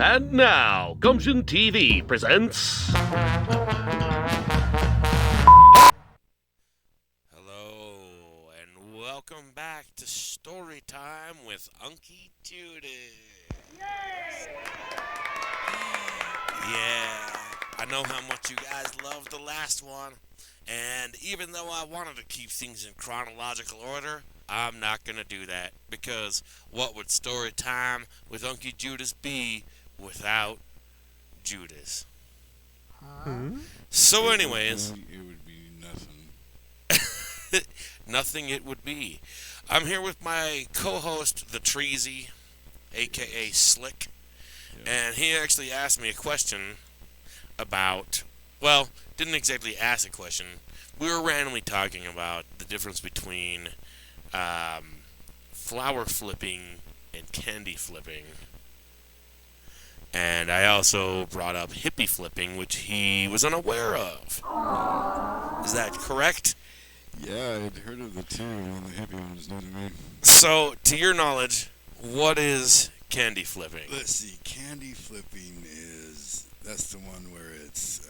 And now, Gumption TV presents... Hello, and welcome back to Storytime with Unky Judas. Yeah, I know how much you guys loved the last one, and even though I wanted to keep things in chronological order, I'm not going to do that, because what would Storytime with Unky Judas be without Judas? So anyways... It would be nothing. Nothing it would be. I'm here with my co-host, the Treasy, a.k.a. Slick, and he actually asked me a question about, well, didn't exactly ask a question. We were randomly talking about the difference between flower flipping and candy flipping. And I also brought up hippie flipping, which he was unaware of. Is that correct? Yeah, I'd heard of the two, and the hippie one was new to me. So, to your knowledge, what is candy flipping? Let's see, candy flipping that's the one where it's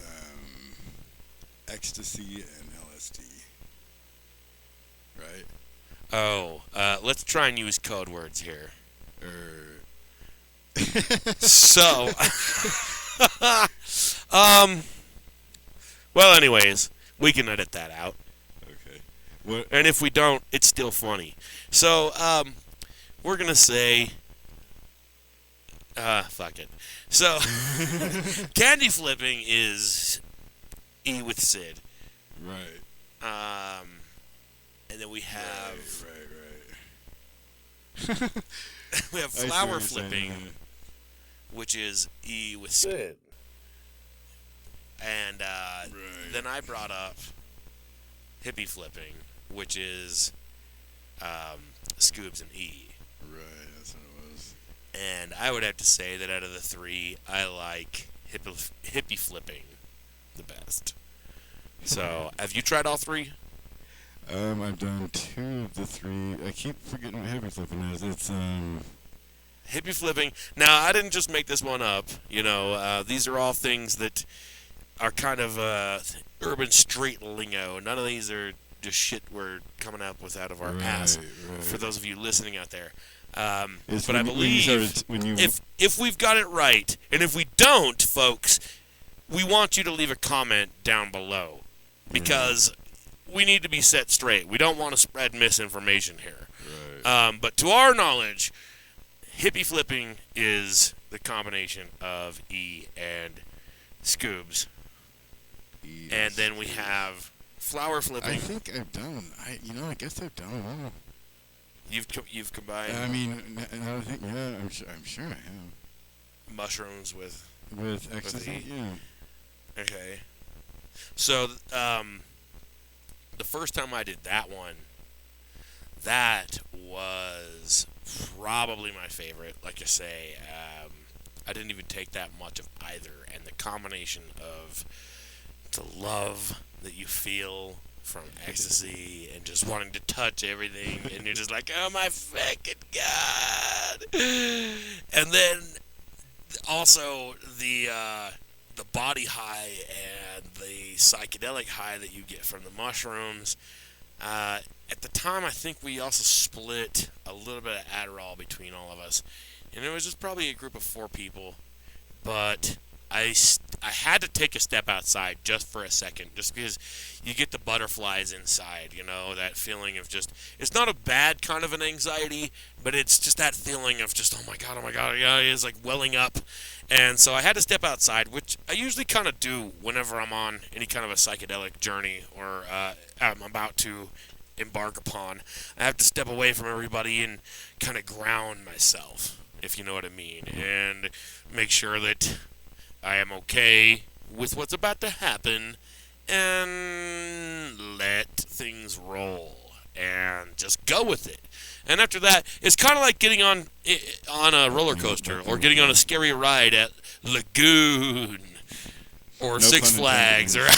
ecstasy and LSD, right? Oh, let's try and use code words here. So, well, anyways, we can edit that out. Okay. What? And if we don't, it's still funny. So, we're gonna say, fuck it. So, candy flipping is E with Sid. Right. And then we have Right. we have I see what flower you're flipping, saying, which is E with Sid. And Right. then I brought up hippie flipping, which is Scoobs and E. Right, that's what it was. And I would have to say that out of the three, I like hippie flipping the best. So, have you tried all three? I've done two of the three. I keep forgetting what hippie flipping is. It's Hippie flipping. Now, I didn't just make this one up. You know, these are all things that are kind of urban street lingo. None of these are just shit we're coming up with out of our ass. Right. For those of you listening out there. It's But I believe when you if we've got it right, and if we don't, folks, we want you to leave a comment down below, because we need to be set straight. We don't want to spread misinformation here. Right. But to our knowledge, hippie flipping is the combination of E and Scoobs. And then we have flower flipping. I think I've done. I guess I've done them. You've combined I mean, now I think, yeah, I'm sure I have. mushrooms with Ecstasy, E. yeah. Okay. So the first time I did that one, that was probably my favorite. Like I say, I didn't even take that much of either, and the combination of the love that you feel from ecstasy and just wanting to touch everything, and you're just like, oh my fucking god! And then also the body high and the psychedelic high that you get from the mushrooms. At the time, I think we also split a little bit of Adderall between all of us, and it was just probably a group of 4 people, but I had to take a step outside just for a second, just because you get the butterflies inside, you know, that feeling of just, it's not a bad kind of an anxiety, but it's just that feeling of just, oh my god, yeah, it's like welling up. And so I had to step outside, which I usually kind of do whenever I'm on any kind of a psychedelic journey or I'm about to embark upon. I have to step away from everybody and kind of ground myself, if you know what I mean, and make sure that I am okay with what's about to happen and let things roll and just go with it. And after that, it's kind of like getting on a roller coaster or getting on a scary ride at Lagoon or Six Flags or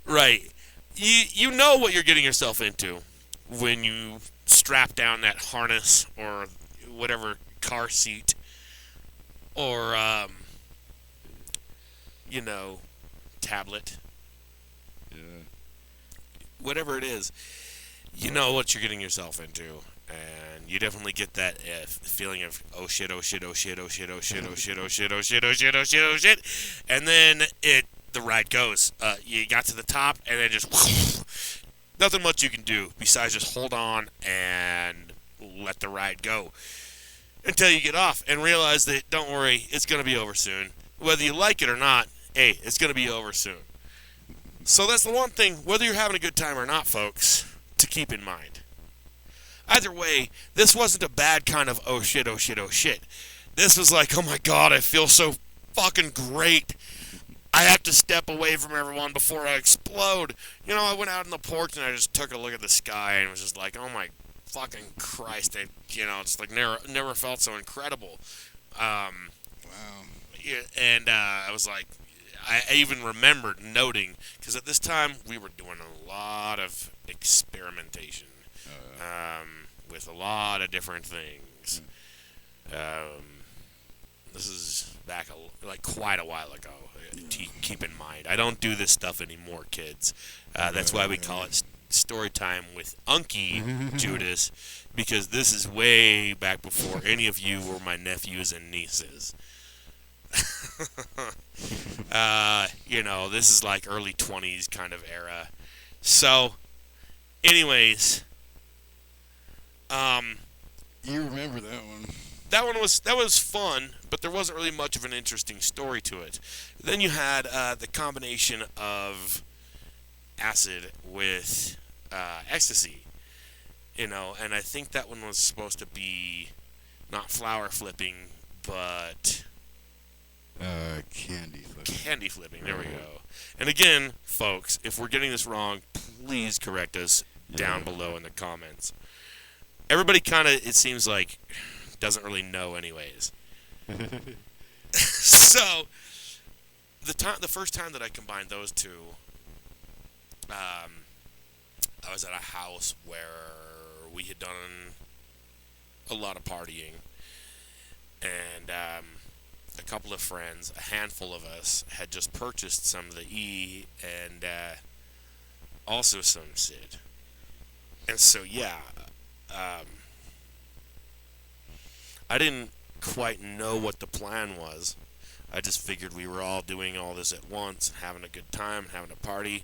right. You know what you're getting yourself into when you strap down that harness or whatever car seat or you know, tablet, Yeah. whatever it is, you know what you're getting yourself into, and you definitely get that feeling of oh shit, oh shit, oh shit, oh shit, oh shit, oh shit, oh shit, oh shit, oh shit, oh shit, oh shit, and then the ride goes. You got to the top, and then just nothing much you can do besides just hold on and let the ride go until you get off and realize that don't worry, it's gonna be over soon. Whether you like it or not, hey, it's gonna be over soon. So that's the one thing, whether you're having a good time or not, folks, to keep in mind. Either way, this wasn't a bad kind of oh shit, oh shit, oh shit. This was like, oh my god, I feel so fucking great. I have to step away from everyone before I explode. You know, I went out on the porch and I just took a look at the sky and was just like, oh my fucking Christ. It's like never felt so incredible. Wow. Yeah, and I was like, I even remembered noting, because at this time we were doing a lot of experimentation with a lot of different things. This is back quite a while ago. Keep in mind, I don't do this stuff anymore, kids. That's why we call it Storytime with Unky Judas, because this is way back before any of you were my nephews and nieces. This is like early 20s kind of era. So, anyways, You remember that one? that was fun, but there wasn't really much of an interesting story to it. Then you had the combination of acid with ecstasy, and I think that one was supposed to be not flower flipping, but Candy flipping. candy flipping. There we go. And again, folks, if we're getting this wrong, please correct us down below in the comments. Everybody kind of, it seems like, doesn't really know anyways. So, the first time that I combined those two, I was at a house where we had done a lot of partying, and a couple of friends, a handful of us, had just purchased some of the E and also some Sid. And so, yeah, I didn't quite know what the plan was. I just figured we were all doing all this at once, having a good time, having a party.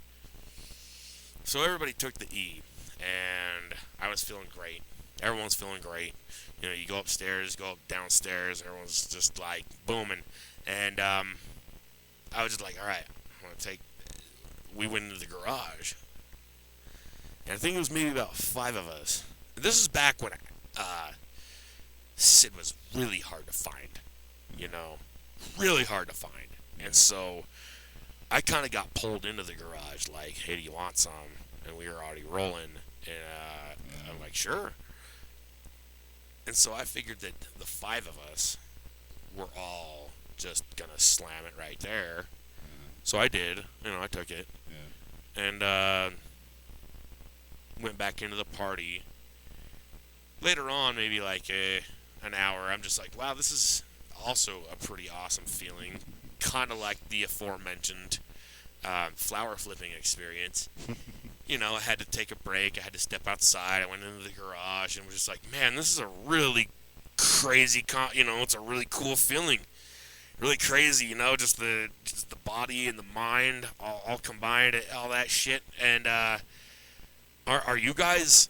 So everybody took the E, and I was feeling great. Everyone's feeling great. You go upstairs, go downstairs, everyone's just like booming. And I was just like, all right, we went into the garage. And I think it was maybe about 5 of us. This is back when Sid was really hard to find, really hard to find. And so I kind of got pulled into the garage like, hey, do you want some? And we were already rolling. And I'm like, sure. And so I figured that the 5 of us were all just going to slam it right there. So I did. I took it. Yeah. And went back into the party. Later on, maybe like an hour, I'm just like, wow, this is also a pretty awesome feeling. Kind of like the aforementioned flower flipping experience. I had to take a break. I had to step outside. I went into the garage and was just like, man, this is a really crazy, it's a really cool feeling. Really crazy, just the body and the mind all combined, all that shit. And are you guys?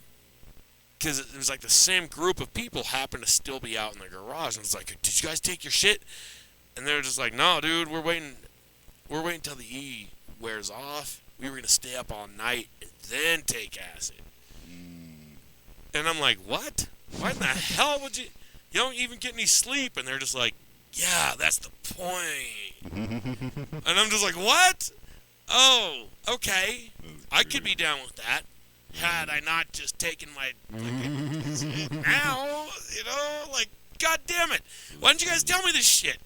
Because it was like the same group of people happened to still be out in the garage, and it's like, did you guys take your shit? And they're just like, no, dude, we're waiting till the E wears off. We were gonna stay up all night and then take acid. And I'm like, what? Why in the hell would you? You don't even get any sleep. And they're just like, yeah, that's the point. And I'm just like, what? Oh, okay. I could be down with that. Had I not just taken my now, God damn it. Why didn't you guys tell me this shit?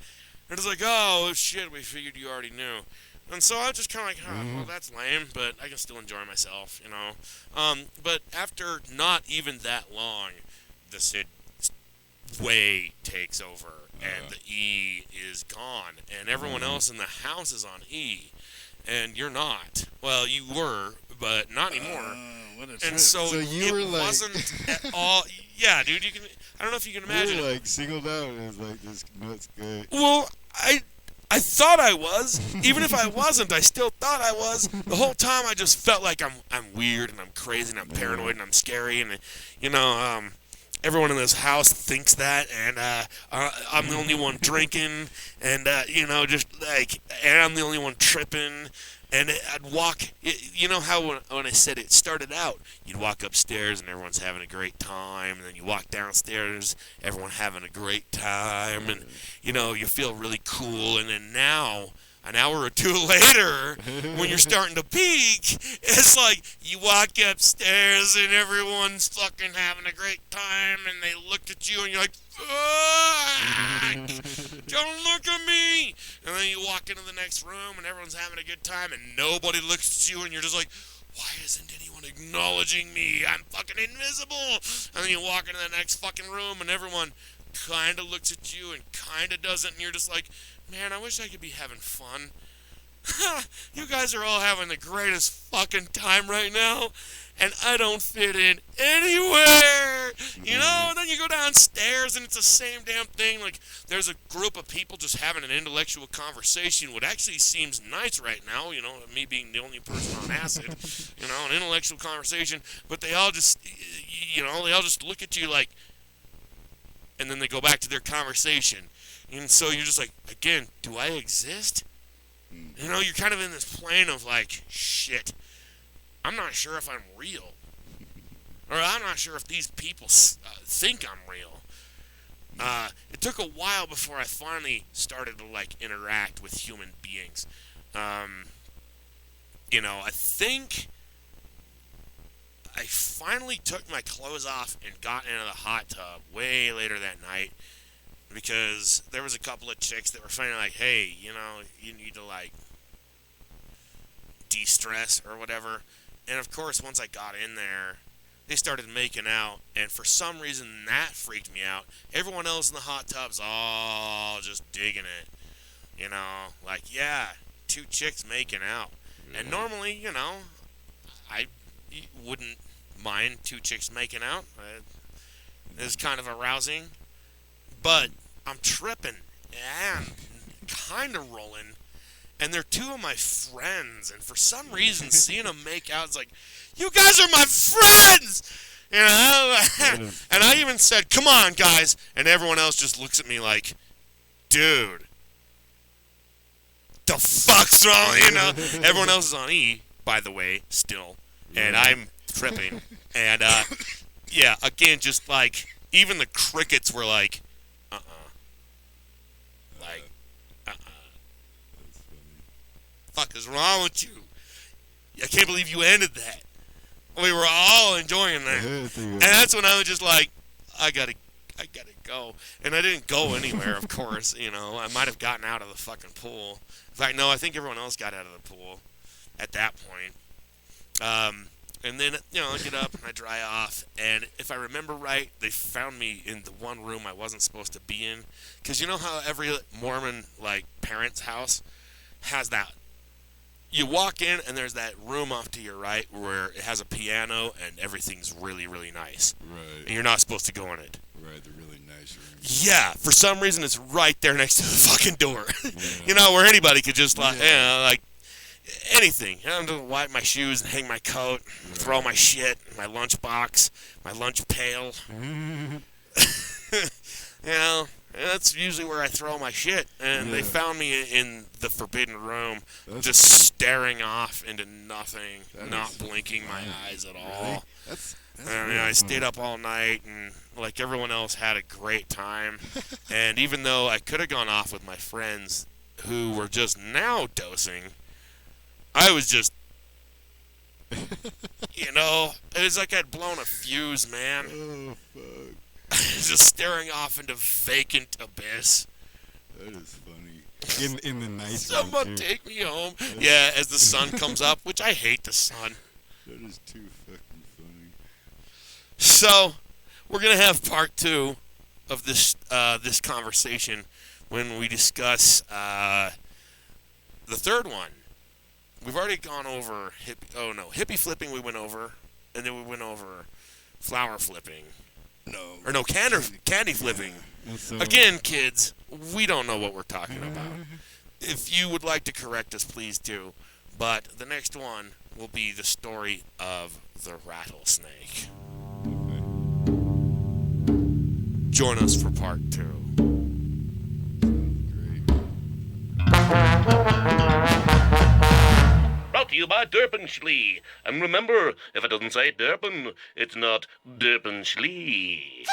They're just like, oh, shit, we figured you already knew. And so I was just kind of like, oh, well, that's lame, but I can still enjoy myself, But after not even that long, the Sid way takes over. and the E is gone, and everyone else in the house is on E, and you're not. Well, you were, but not anymore. What a And trip. so you it were like, wasn't at all. Yeah, dude. I don't know if you can imagine. You were like singled out as like this nuts guy. Well, I thought I was. Even if I wasn't, I still thought I was. The whole time I just felt like I'm weird and I'm crazy and I'm paranoid and I'm scary and everyone in this house thinks that, and I'm the only one drinking, and just like, and I'm the only one tripping. And I'd walk, you know how when I said it started out, you'd walk upstairs and everyone's having a great time, and then you walk downstairs, everyone having a great time, and, you feel really cool, and then now, an hour or two later, when you're starting to peak, it's like you walk upstairs and everyone's fucking having a great time, and they look at you and you're like, fuck, don't look at me. And then you walk into the next room and everyone's having a good time and nobody looks at you and you're just like, why isn't anyone acknowledging me? I'm fucking invisible. And then you walk into the next fucking room and everyone kind of looks at you and kind of doesn't, and you're just like, man, I wish I could be having fun. You guys are all having the greatest fucking time right now, and I don't fit in anywhere. And then you go downstairs and it's the same damn thing. Like, there's a group of people just having an intellectual conversation, what actually seems nice right now, me being the only person on acid, an intellectual conversation, but they all just, they all just look at you like, and then they go back to their conversation. And so you're just like, again, do I exist? You're kind of in this plane of like, shit, I'm not sure if I'm real. Or I'm not sure if these people think I'm real. It took a while before I finally started to like interact with human beings. I think I finally took my clothes off and got into the hot tub way later that night, because there was a couple of chicks that were finally like, hey, you need to like de-stress or whatever. And of course, once I got in there, they started making out, and for some reason that freaked me out. Everyone else in the hot tub's all just digging it. Like, yeah, two chicks making out. And normally, I wouldn't mind two chicks making out. It's kind of arousing. But I'm tripping and kind of rolling, and they're two of my friends, and for some reason seeing them make out is like, you guys are my friends! And I even said, come on, guys, and everyone else just looks at me like, dude, the fuck's wrong, Everyone else is on E, by the way, still, and I'm tripping, and, yeah, again, just like, even the crickets were like, fuck is wrong with you? I can't believe you ended that. We were all enjoying that. And that's when I was just like, I gotta go. And I didn't go anywhere, of course, I might have gotten out of the fucking pool. In fact, no, I think everyone else got out of the pool at that point. And then, I get up and I dry off, and if I remember right, they found me in the one room I wasn't supposed to be in. Because you know how every Mormon, parent's house has that. You walk in, and there's that room off to your right where it has a piano, and everything's really, really nice. Right. And you're not supposed to go in it. Right, the really nice room. Yeah, for some reason, it's right there next to the fucking door. Yeah. Where anybody could just, anything. I'm going to wipe my shoes and hang my coat, throw my shit, my lunch box, my lunch pail. That's usually where I throw my shit. And they found me in the forbidden room, just staring off into nothing, not blinking my eyes at all. Really? I stayed up all night, and like everyone else, had a great time. And even though I could have gone off with my friends who were just now dosing, I was just, it was like I'd blown a fuse, man. Oh, fuck. Just staring off into vacant abyss. That is funny. In the night. Someone take me home. Yeah, as the sun comes up, which I hate the sun. That is too fucking funny. So, we're going to have part 2 of this conversation when we discuss the third one. We've already gone over hippie flipping we went over, and then we went over flower flipping. Candy flipping. And so, Again, kids, we don't know what we're talking about. If you would like to correct us, please do. But the next one will be the story of the rattlesnake. Join us for part 2. great. Brought to you by Derpenschlee. And remember, if it doesn't say Derpen, it's not Derpenschlee.